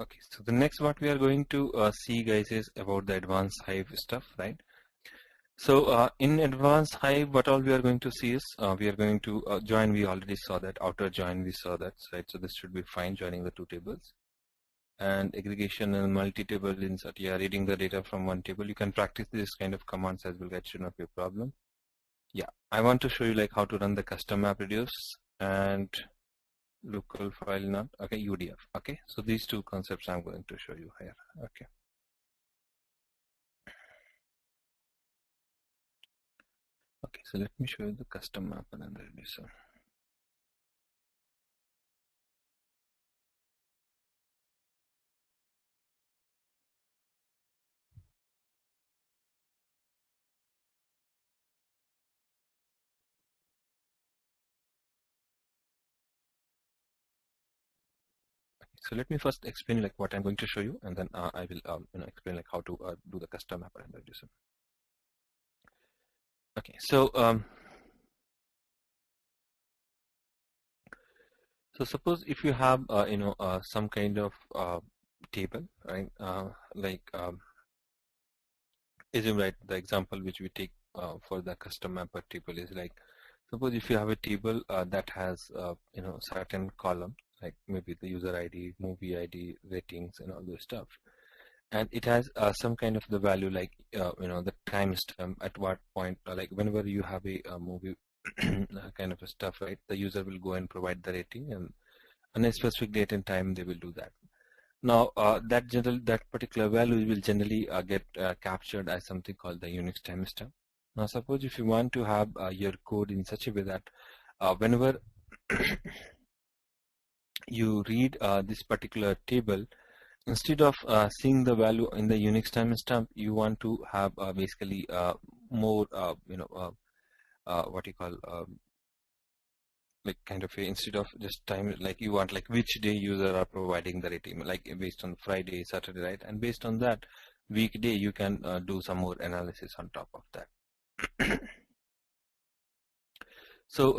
Okay, so the next what we are going to see, guys, is about the advanced Hive stuff, right? So in advanced Hive, what all we are going to see is we are going to join. We already saw that outer join. We saw that, right? So this should be fine, joining the two tables. And aggregation and multi-table insert. Yeah, reading the data from one table. You can practice this kind of commands as well. That should not be a problem. Yeah, I want to show you like how to run the custom map reduce and local file not. Okay, UDF. Okay, so these two concepts I'm going to show you here. Okay. Okay, so let me show you the custom map and then the reducer. So let me first explain like what I'm going to show you, and then I will explain like how to do the custom map and the reducer. Okay, so so suppose if you have some kind of table, right? Like assume, right, the example which we take for the custom mapper table is like, suppose if you have a table that has certain column, like maybe the user ID, movie ID, ratings, and all this stuff, and it has some kind of the value like the timestamp at what point, like whenever you have a movie kind of a stuff, right? The user will go and provide the rating, and on a specific date and time they will do that. Now that particular value will generally get captured as something called the Unix timestamp. Now suppose if you want to have your code in such a way that whenever you read this particular table, instead of seeing the value in the Unix timestamp, you want to have basically more what you call like kind of a, instead of just time, like you want like which day user are providing the rating, like based on Friday, Saturday, right? And based on that weekday, you can do some more analysis on top of that. So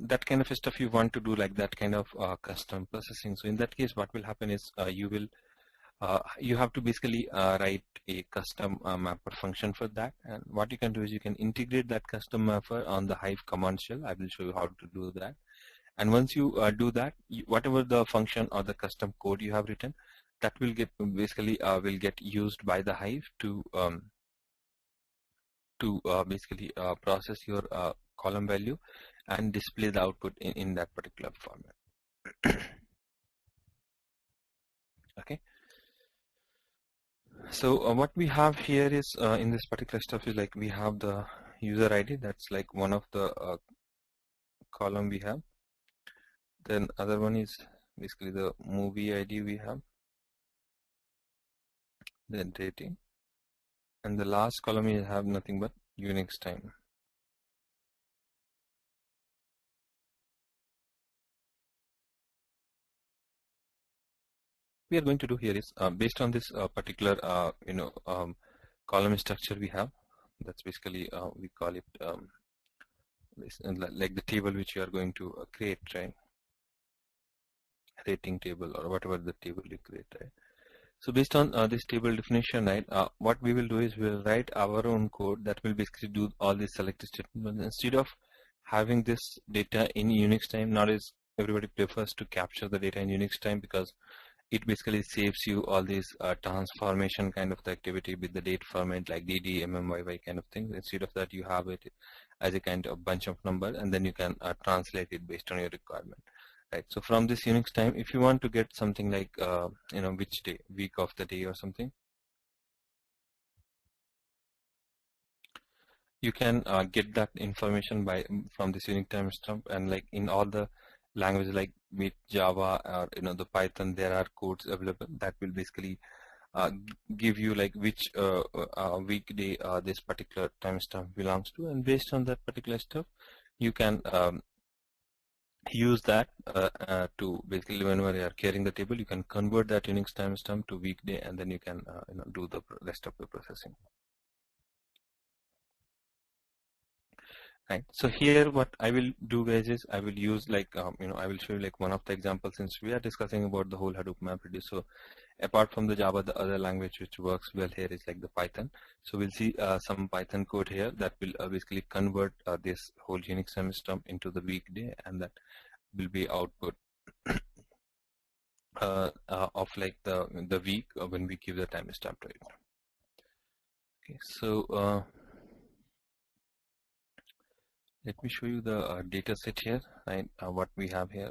that kind of stuff you want to do, like that kind of custom processing. So in that case, what will happen is you have to basically write a custom mapper function for that. And what you can do is you can integrate that custom mapper on the Hive command shell. I will show you how to do that. And once you do that, whatever the function or the custom code you have written, that will get basically will get used by the Hive to basically process your column value and display the output in that particular format. Okay. So what we have here is in this particular stuff is like we have the user ID. That's like one of the column we have. Then other one is basically the movie ID we have. Then rating. And the last column is have nothing but Unix time. We are going to do here is based on this particular column structure we have. That's basically we call it like the table which you are going to create, right? Rating table or whatever the table you create, right? So based on this table definition, right, what we will do is we'll write our own code that will basically do all these selected statements. Instead of having this data in Unix time, nowadays everybody prefers to capture the data in Unix time because it basically saves you all these transformation kind of the activity with the date format like DD, MMYY kind of thing. Instead of that, you have it as a kind of bunch of numbers, and then you can translate it based on your requirement. Right. So from this Unix time, if you want to get something like which day, week of the day or something, you can get that information from this Unix time stamp. And like in all the languages like with Java or the Python, there are codes available that will basically give you like which weekday this particular timestamp belongs to, and based on that particular stuff, you can use that to basically whenever you are carrying the table, you can convert that Unix timestamp to weekday, and then you can do the rest of the processing. Right. So here what I will do guys is I will use like I will show you like one of the examples since we are discussing about the whole Hadoop MapReduce. So apart from the Java, the other language which works well here is like the Python. So we'll see some Python code here that will basically convert this whole Unix system into the weekday, and that will be output of like the week when we give the timestamp to it. Okay, so let me show you the data set here, right? What we have here.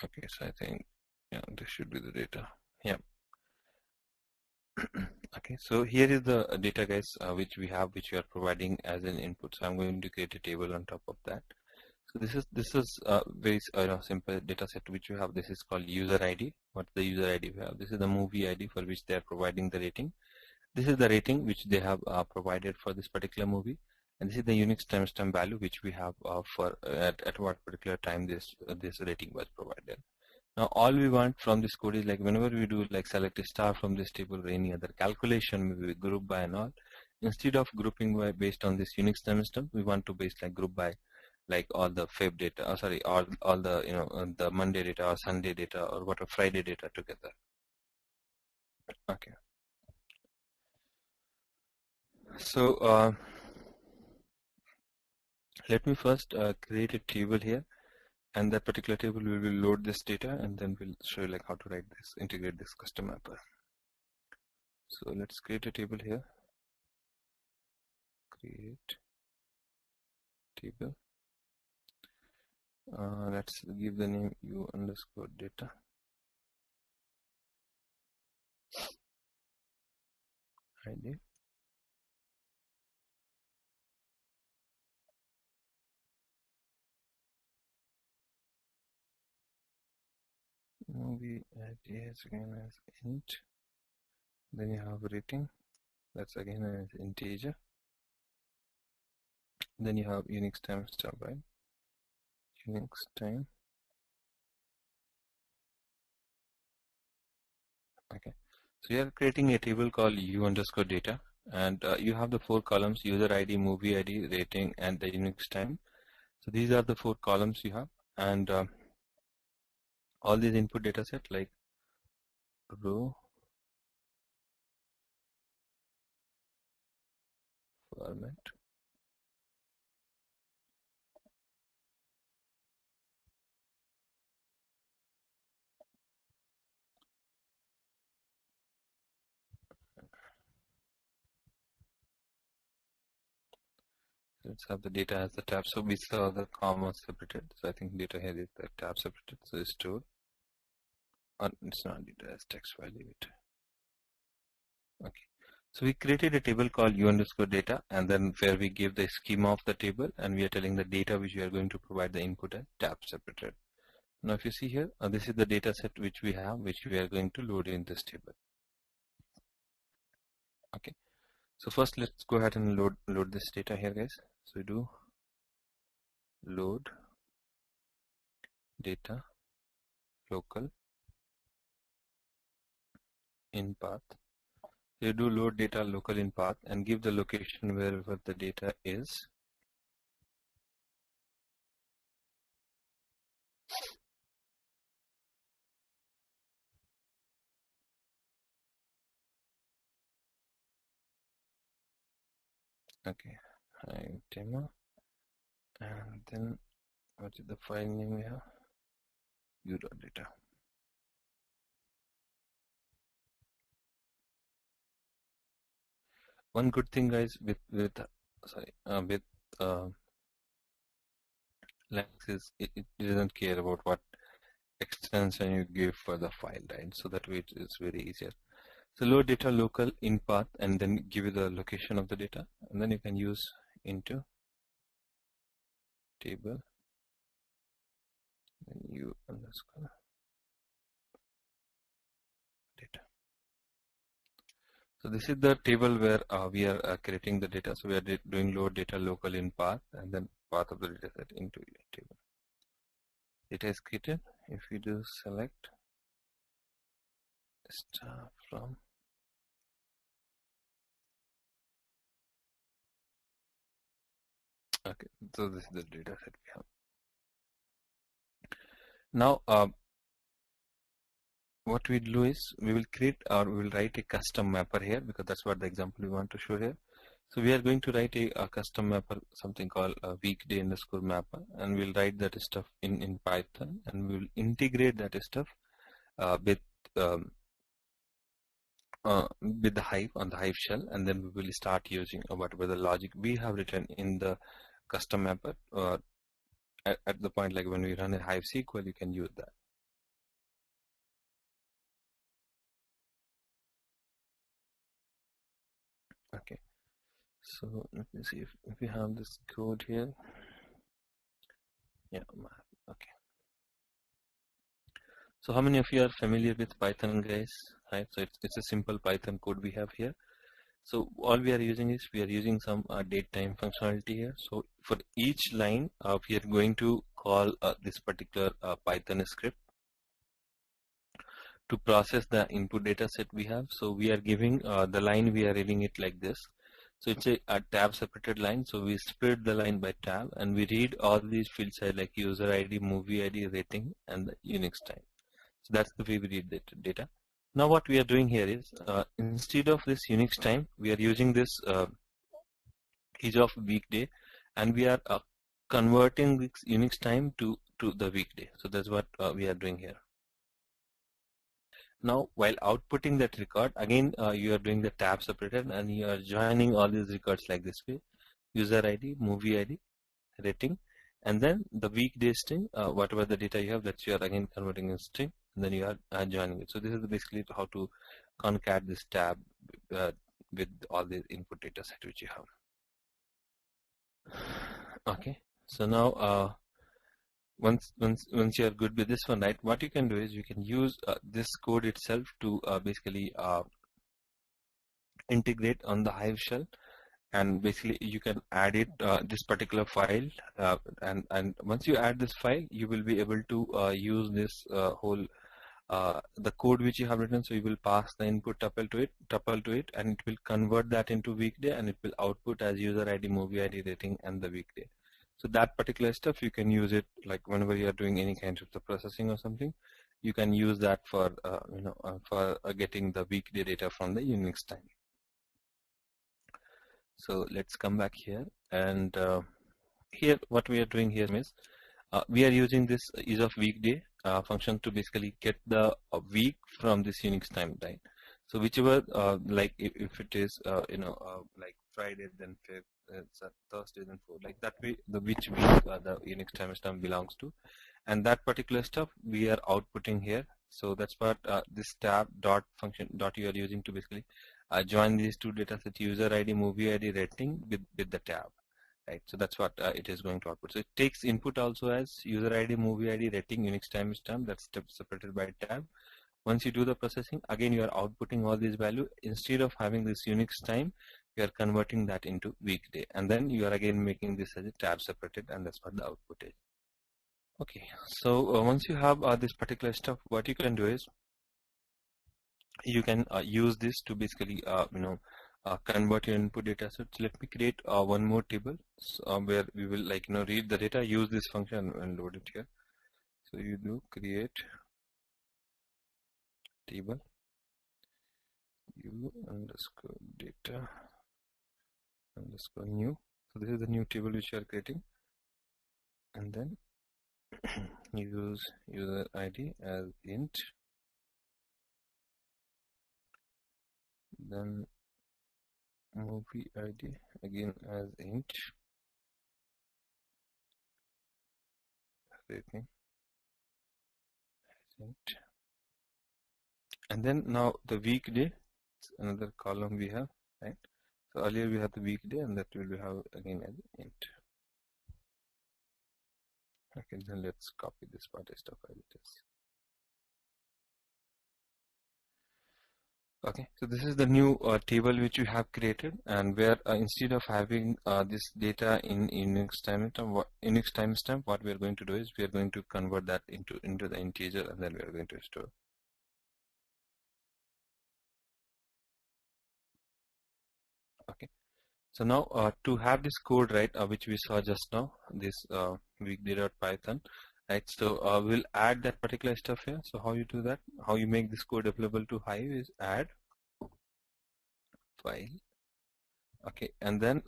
Okay, so I think this should be the data. Yeah. Okay, so here is the data guys which we have, which we are providing as an input. So I'm going to create a table on top of that. So this is very simple data set which we have. This is called user ID. What's the user ID we have? This is the movie ID for which they are providing the rating. This is the rating which they have provided for this particular movie, and this is the Unix timestamp value which we have for at what particular time this rating was provided. Now all we want from this code is like whenever we do like select a star from this table or any other calculation, maybe group by and all, instead of grouping by based on this Unix timestamp, we want to base like group by like all the Feb data, all the the Monday data or Sunday data or whatever Friday data together. Okay. So let me first create a table here, and that particular table we will load this data, and then we'll show you like how to write this, integrate this custom mapper. So let's create a table here. Create table. Let's give the name u underscore data. ID. Movie ID is again as int. Then you have rating. That's again as integer. Then you have Unix timestamp, right? Unix time. Okay. So you are creating a table called u underscore data, and you have the 4 columns: user ID, movie ID, rating, and the Unix time. So these are the 4 columns you have, and all these input data set like row, format, let's have the data as the tab. So we saw the comma separated. So I think data here is the tab separated. So it's stored. It's not data as text file. Leave it. Okay. So we created a table called u underscore data, and then where we give the schema of the table, and we are telling the data which we are going to provide the input as tab separated. Now if you see here, this is the data set which we have, which we are going to load in this table. Okay. So first let's go ahead and load this data here, guys. So we do load data local in path. You do load data local in path and give the location wherever the data is. Okay, Hive demo, and then what is the file name we have? U.data. One good thing, guys, with Linux is it doesn't care about what extension you give for the file, right? So that way it is very easier. So load data local in path, and then give you the location of the data, and then you can use into table and u underscore data. So this is the table where we are creating the data. So we are doing load data local in path, and then path of the data set into a table. Data is created. If we do select star from Okay, so this is the data set we have. Now, what we do is we will create or we will write a custom mapper here, because that's what the example we want to show here. So we are going to write a custom mapper, something called a weekday underscore mapper, and we'll write that stuff in Python, and we will integrate that stuff with the Hive on the Hive shell, and then we will start using whatever the logic we have written in the custom mapper. At the point like when we run a Hive SQL, you can use that. Okay, so let me see if we have this code here. Yeah, okay. So how many of you are familiar with Python, guys? Right, so it's a simple Python code we have here. So all we are using is we are using some date time functionality here. So for each line, we are going to call this particular Python script to process the input data set we have. So we are giving the line, we are reading it like this. So it's a tab separated line. So we split the line by tab and we read all these fields like user ID, movie ID, rating, and the Unix time. So that's the way we read the data. Now what we are doing here is instead of this Unix time, we are using this is of weekday, and we are converting this Unix time to the weekday. So that's what we are doing here. Now, while outputting that record, again, you are doing the tab separated and you are joining all these records like this way: user ID, movie ID, rating, and then the weekday string, whatever the data you have, that you are again converting in string, and then you are joining it. So this is basically how to concat this tab with all the input data set which you have. Okay, so now once you are good with this one, right, what you can do is you can use this code itself to basically integrate on the Hive shell, and basically you can add it this particular file, and once you add this file, you will be able to use this whole the code which you have written. So you will pass the input tuple to it, and it will convert that into weekday, and it will output as user ID, movie ID, rating, and the weekday. So that particular stuff you can use it like whenever you are doing any kind of the processing or something. You can use that for getting the weekday data from the Unix time. So let's come back here, and here what we are doing here is we are using this is of weekday function to basically get the week from this Unix time, right? So whichever like if it is like Friday, then fifth, it's Thursday, then fourth, like that way the which week the Unix time belongs to, and that particular stuff we are outputting here. So that's what this tab dot function dot you are using to basically join these two data sets: user ID, movie ID, rating with the tab. Right, so that's what it is going to output. So it takes input also as user ID, movie ID, rating, Unix timestamp. That's separated by tab. Once you do the processing, again you are outputting all these value. Instead of having this Unix time, you are converting that into weekday, and then you are again making this as a tab separated, and that's what the output is. Okay, so once you have this particular stuff, what you can do is you can use this to basically convert your input data. So let me create one more table where we will read the data, use this function and load it here. So you do create table u underscore data underscore new. So this is the new table which you are creating, and then use user ID as int, then movie ID again as int, rating as int, and then now the weekday, another column we have, right? So earlier we had the weekday, and that will have again as int. Okay, then let's copy this part as stuff as it is. Okay, so this is the new table which we have created, and where instead of having this data in Unix timestamp, what we are going to do is we are going to convert that into the integer, and then we are going to store. Okay, So now to have this code, right, which we saw just now, this weekday.python, right? So we'll add that particular stuff here. So how you do that? How you make this code available to Hive is add file, okay, and then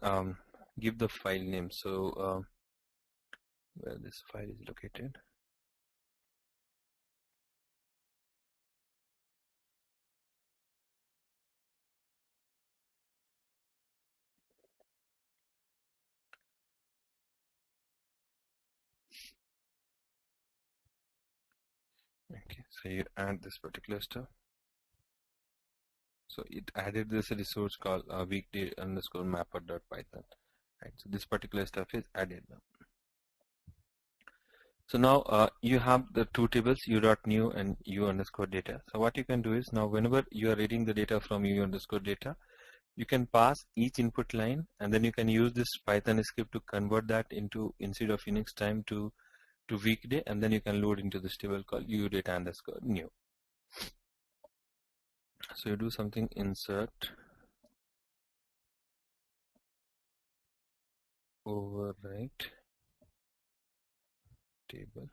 give the file name. So where this file is located. Okay, so you add this particular stuff. So it added this resource called weekday underscore mapper.python. Right, so this particular stuff is added now. So now you have the two tables, u.new and u underscore data. So what you can do is now whenever you are reading the data from u underscore data, you can pass each input line, and then you can use this Python script to convert that into, instead of Unix time, to weekday, and then you can load into this table called u data underscore new. So you do something insert overwrite table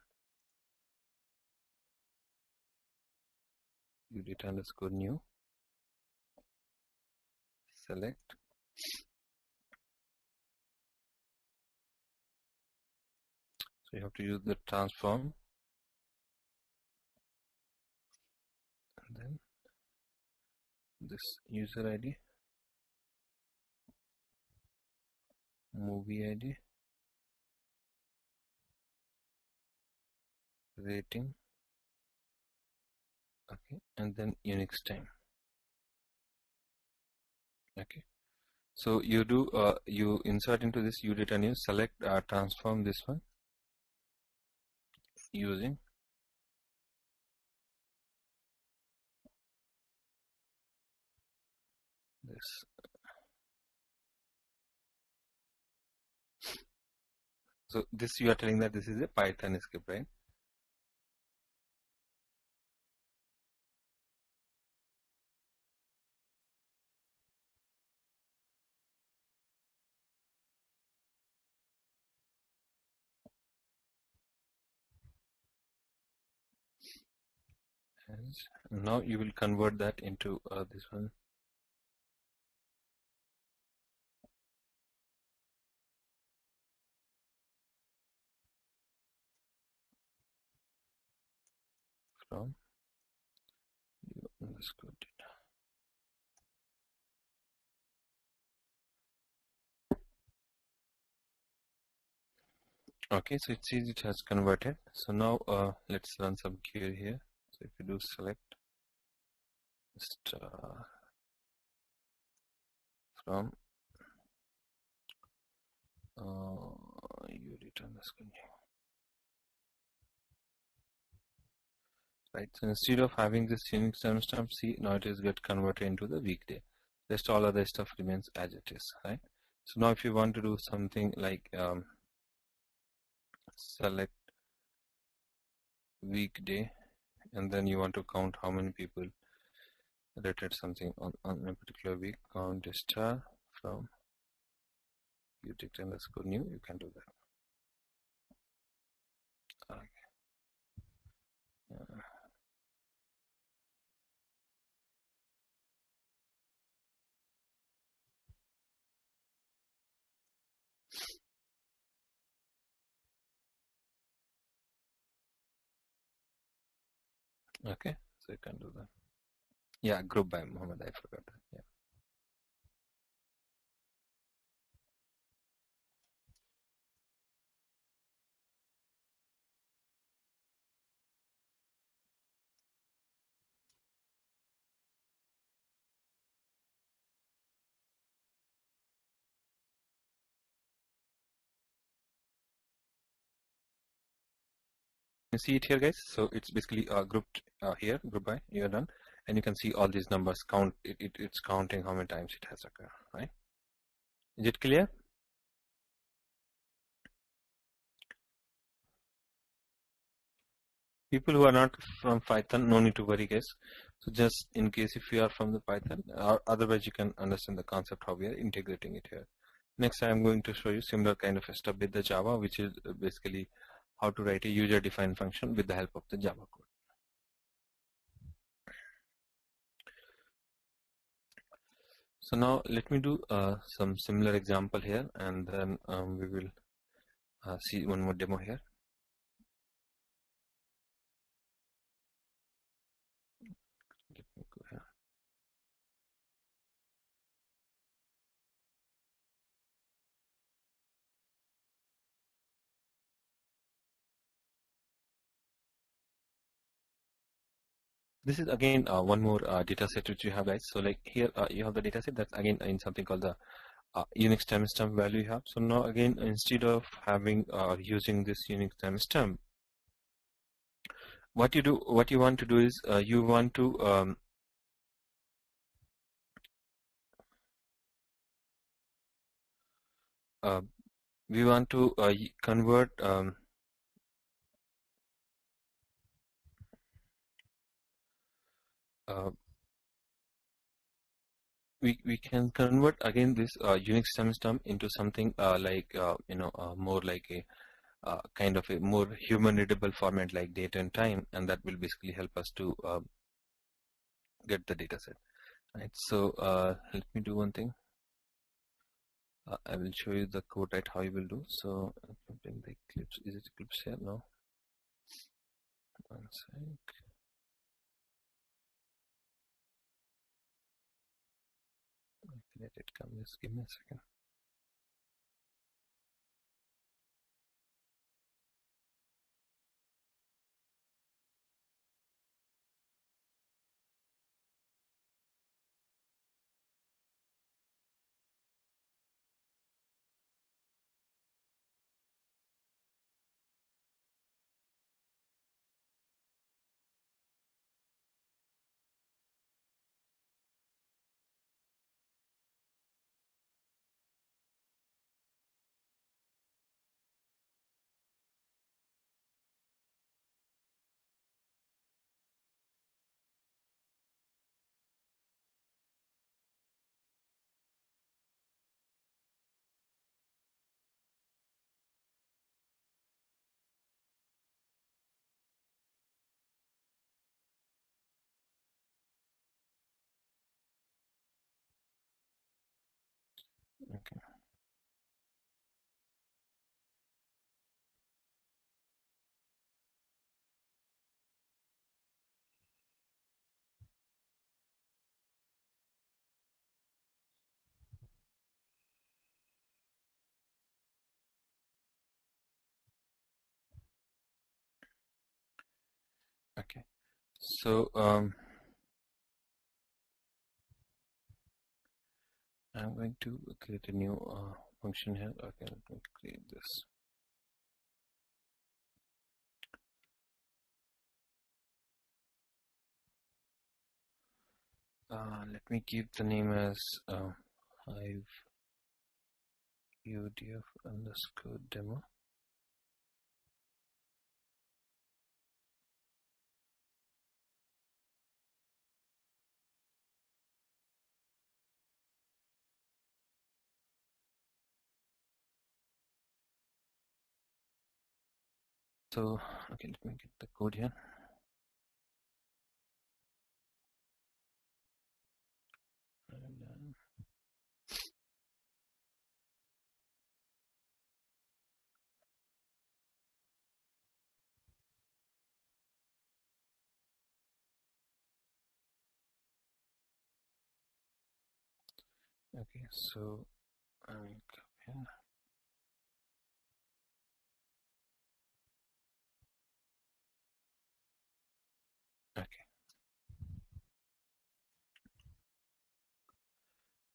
u data underscore new, select, so you have to use the transform, and then this user ID, movie ID, rating, okay, and then Unix time. Okay, so you do you insert into this u data new, select, transform this one using this. So this, you are telling that this is a Python script, right? And now you will convert that into this one. From u underscore data. Okay, so it says it has converted. So now let's run some query here. So if you do select star from u data underscore new. Right, so instead of having this Unix timestamp, see, now it is get converted into the weekday. Rest all other stuff remains as it is, right? So now if you want to do something like select weekday, and then you want to count how many people rated something on a particular week, count a star from u data underscore new, you can do that. Okay. Okay, so you can do that. Yeah, group by Muhammad, I forgot that. Yeah. You see it here, guys. So it's basically grouped here, group by, you're done, and you can see all these numbers count. It's counting how many times it has occurred, right? Is it clear? People who are not from Python, no need to worry, guys. So just in case if you are from the Python, or otherwise you can understand the concept how we are integrating it here. Next, I'm going to show you similar kind of stuff with the Java, which is basically how to write a user-defined function with the help of the Java code. So now let me do some similar example here, and then we will see one more demo here. Let me go here. This is again one more data set which you have, guys. So like here you have the data set that's again in something called the Unix timestamp value you have. So now again, instead of having using this Unix timestamp, what you want to do is you want to we want to convert we can convert again this Unix timestamp into something more like a kind of a more human readable format like date and time, and that will basically help us to get the data set. Right. So let me do one thing. I will show you the code right how you will do. So bring the Eclipse. Is it Eclipse here? No. One sec. Let it come. Just give me a second. Okay. Okay. So I'm going to create a new function here. Okay, let me create this. Let me give the name as Hive UDF underscore demo. So okay, let me get the code here. And, okay, so yeah. Okay.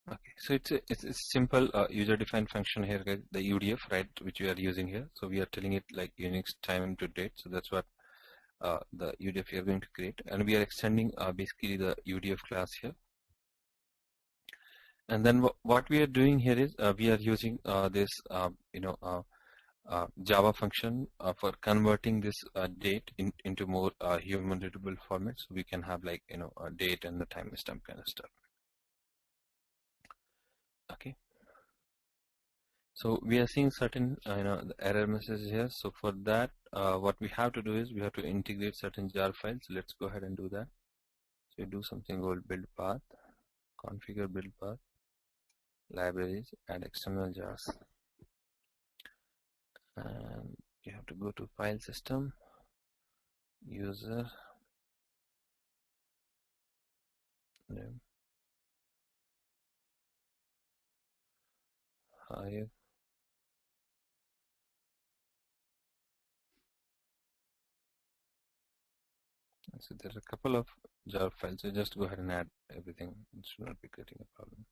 Okay, so it's a simple user-defined function here, guys, the UDF, right, which we are using here. So we are telling it like Unix time to date. So that's what the UDF we are going to create, and we are extending basically the UDF class here. And then what we are doing here is we are using this Java function for converting this date into more human readable format, so we can have like a date and the timestamp kind of stuff. Okay. So we are seeing certain the error messages here. So for that, what we have to do is we have to integrate certain jar files. Let's go ahead and do that. So you do something called build path, configure build path, libraries, add external jars, and you have to go to file system, user, name, Hive. So there's a couple of jar files. So just go ahead and add everything. It should not be creating a problem.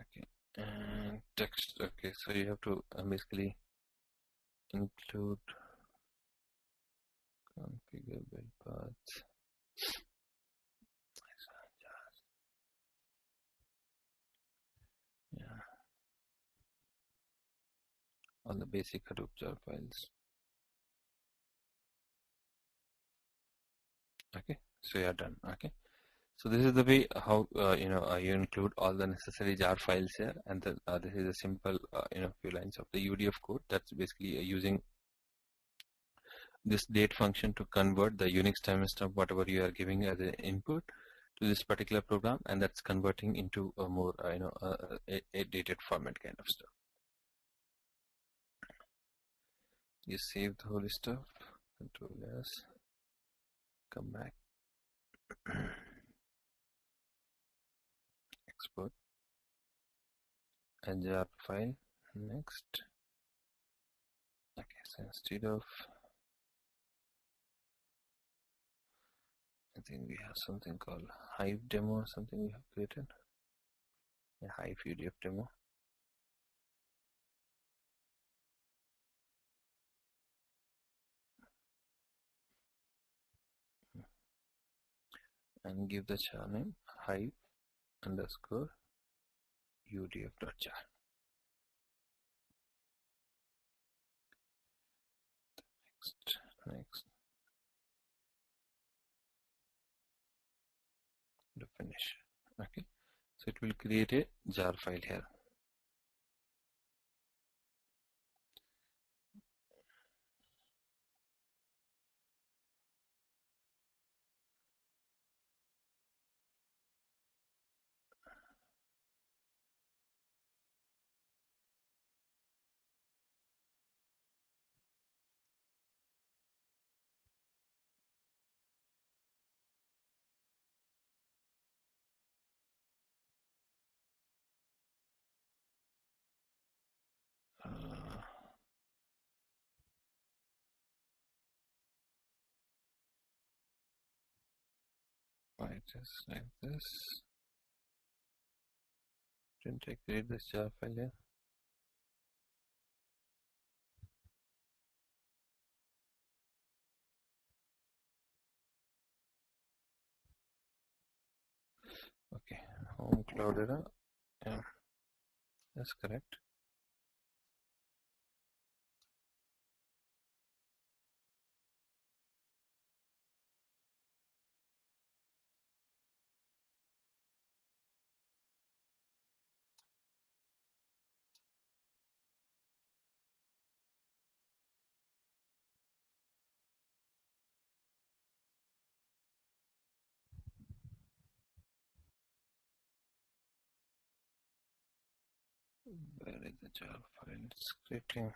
Okay, and text. Okay, so you have to basically include configure build path. Yeah, all the basic Hadoop jar files. Okay, so you're done. Okay, so this is the way how you include all the necessary jar files here, and this is a simple few lines of the UDF code that's basically using this date function to convert the Unix timestamp whatever you are giving as an input to this particular program, and that's converting into a more a dated format kind of stuff. You save the whole stuff, Control S, come back, export a jar file. Next, okay, so instead of, I think we have something called Hive demo or something we have created. A Hive UDF demo. And give the char name Hive underscore UDF.jar. Next, to finish. Okay, so it will create a jar file here. Why it is like this? Didn't I create this jar file here? Okay, home cloud era. Yeah, that's correct. Where is the jar file? It's creating.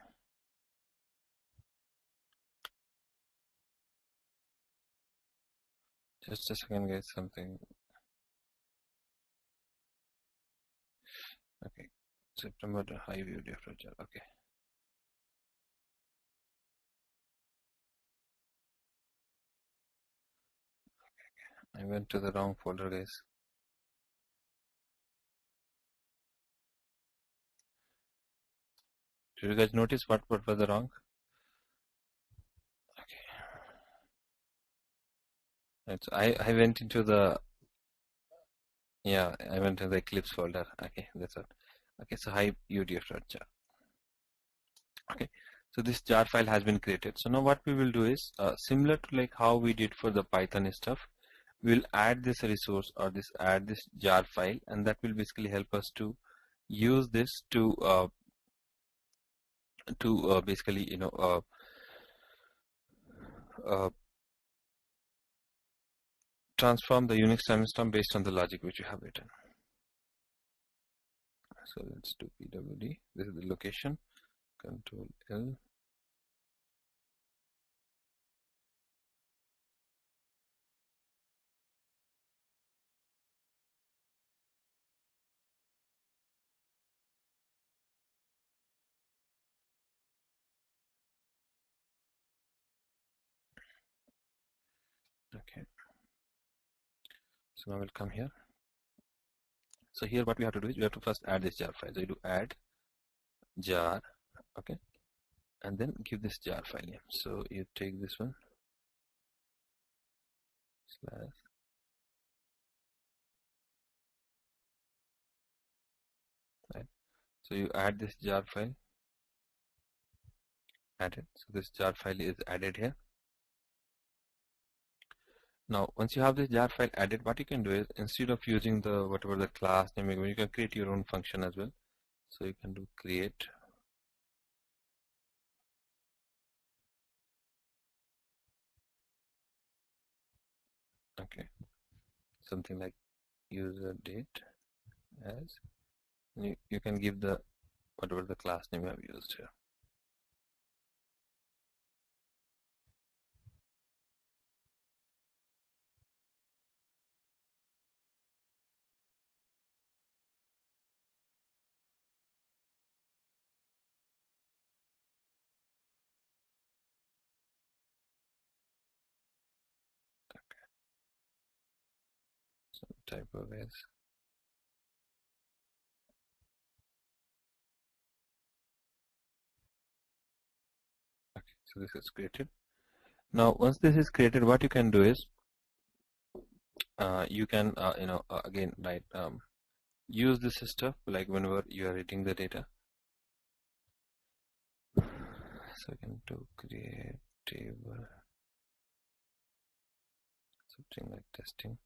Just a second, guys. Something. Okay, September to Hive UDF.jar. Okay. I went to the wrong folder, guys. Did you guys notice what was the wrong? Okay. Right, so I went into the, yeah, I went to the Eclipse folder. Okay, that's it. Okay, so Hive UDF.jar. Okay, so this jar file has been created. So now what we will do is similar to like how we did for the Python stuff. we'll add this resource or add this jar file, and that will basically help us to use this to basically uh, transform the Unix timestamp based on the logic which you have written. So let's do pwd. This is the location. Control L. Okay. So now we'll come here. So here what we have to do is we have to first add this jar file. So you do add jar, okay, and then give this jar file name. So you take this one slash, right. So you add this jar file, add it. So this jar file is added here. Now once you have this jar file added, what you can do is instead of using the whatever the class name, you can create your own function as well. So you can do create okay, something like user date as you can give the whatever the class name you have used here. So type of is okay. So this is created. Now once this is created, what you can do is you can again write use this stuff like whenever you are reading the data. So you can do create table something like testing.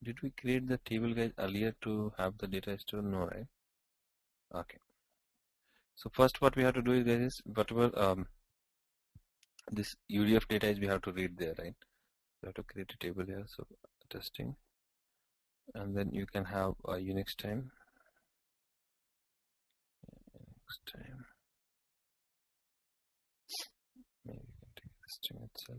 Did we create the table guys earlier to have the data stored? No, right? Okay. So first what we have to do is guys is whatever this UDF data is we have to read there, right? We have to create a table here. So testing, and then you can have a Unix time. Maybe you can take this string itself.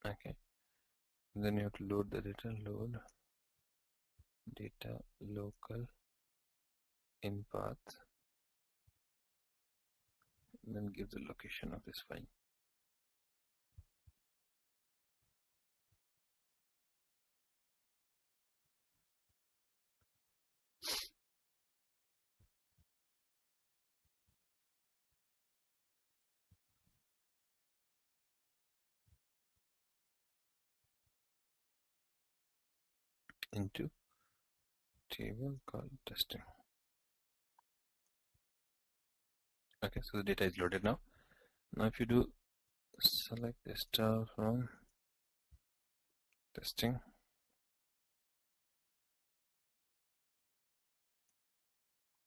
Okay. And then you have to load the data. Load data local in path. And then give the location of this file. Into table called testing. Okay, so the data is loaded now. Now if you do select the star from testing,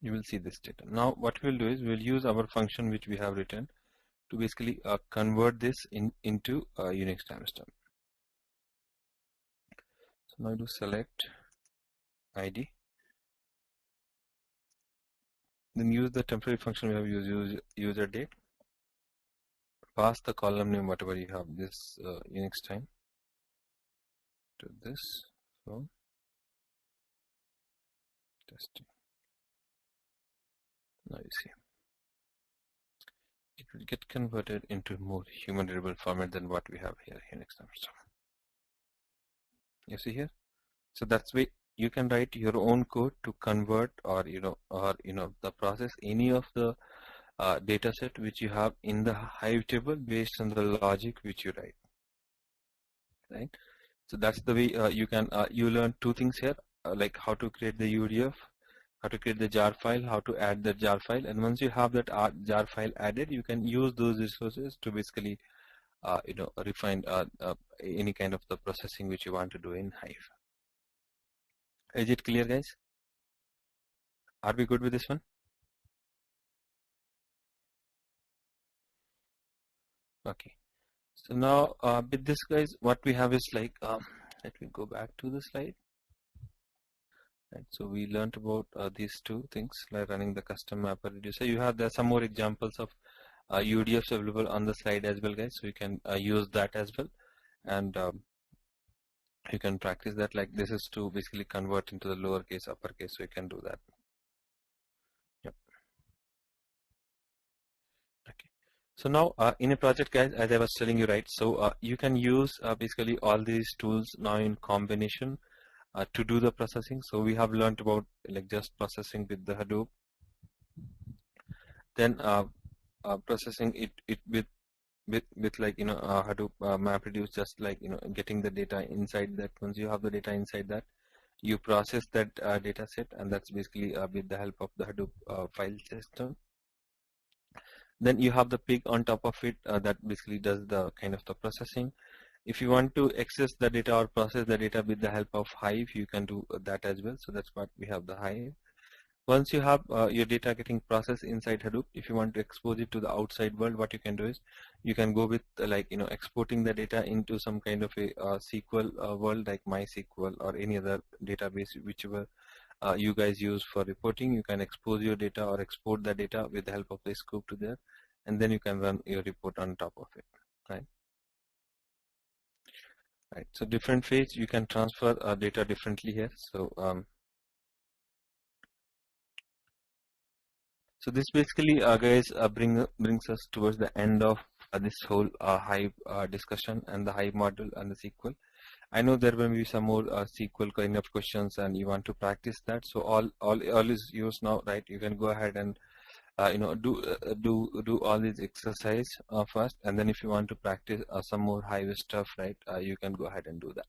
you will see this data. Now what we'll do is we'll use our function which we have written to basically convert this into Unix timestamp. So now do select ID, then use the temporary function we have used, user date, pass the column name whatever you have this Unix time to this from testing. Now you see it will get converted into more human readable format than what we have here in example. You see here, so that's why you can write your own code to convert or the process any of the data set which you have in the Hive table based on the logic which you write, right? So that's the way you learn two things here, like how to create the UDF, how to create the jar file, how to add the jar file, and once you have that jar file added, you can use those resources to basically refine any kind of the processing which you want to do in Hive. Is it clear, guys? Are we good with this one? Okay. So now with this, guys, what we have is like, let me go back to the slide. Right. So we learned about these two things, like running the custom mapper reducer. You have there some more examples of UDFs available on the slide as well, guys. So you can use that as well, and you can practice that. Like this is to basically convert into the lowercase, uppercase. So you can do that. Yep. Okay. So now in a project, guys, as I was telling you, right? So you can use basically all these tools now in combination to do the processing. So we have learned about like just processing with the Hadoop, then processing it with like Hadoop MapReduce, just like getting the data inside that. Once you have the data inside that, you process that data set, and that's basically with the help of the Hadoop file system. Then you have the pig on top of it that basically does the kind of the processing. If you want to access the data or process the data with the help of Hive, you can do that as well. So that's what we have the Hive. Once you have your data getting processed inside Hadoop, if you want to expose it to the outside world, what you can do is you can go with exporting the data into some kind of a SQL world like MySQL or any other database, whichever you guys use for reporting. You can expose your data or export the data with the help of the scoop to there, and then you can run your report on top of it, right? Right. So different phase, you can transfer data differently here. So this basically, guys, brings us towards the end of this whole Hive discussion and the Hive model and the SQL. I know there will be some more SQL kind of questions, and you want to practice that. So all is yours now, right? You can go ahead and do all these exercise first, and then if you want to practice some more Hive stuff, right? You can go ahead and do that.